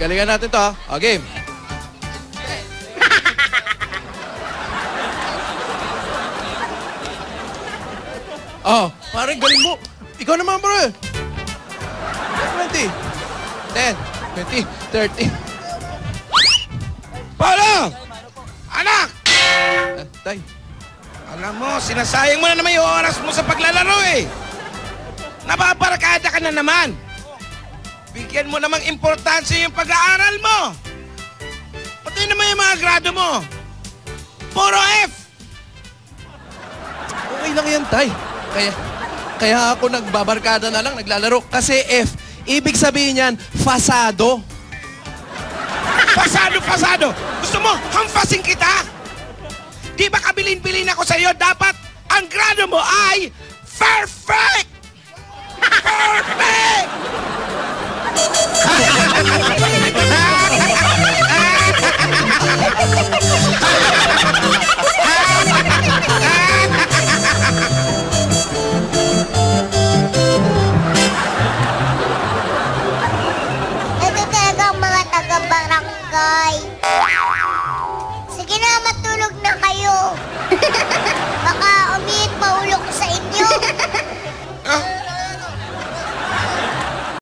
galingan natin to, ha? O, game. Oh, parang galing mo. Ikaw naman, bro. 20, 10, 20, 30. Paolo! Anak! Tay. Alam mo, sinasayang mo na naman yung oras mo sa paglalaro eh. Nababarkada ka na naman. Bigyan mo namang importansya yung pag-aaral mo. Pati naman yung mga grado mo. Puro F! Okay lang yan, Tay. Kaya ako nagbabarkada na lang, naglalaro. Kasi F, ibig sabihin yan, fasado. Fasado! Gusto mo, hampasin kita? Di ba kabilin-bilin ako sa'yo? Dapat ang grado mo ay perfect! Perfect!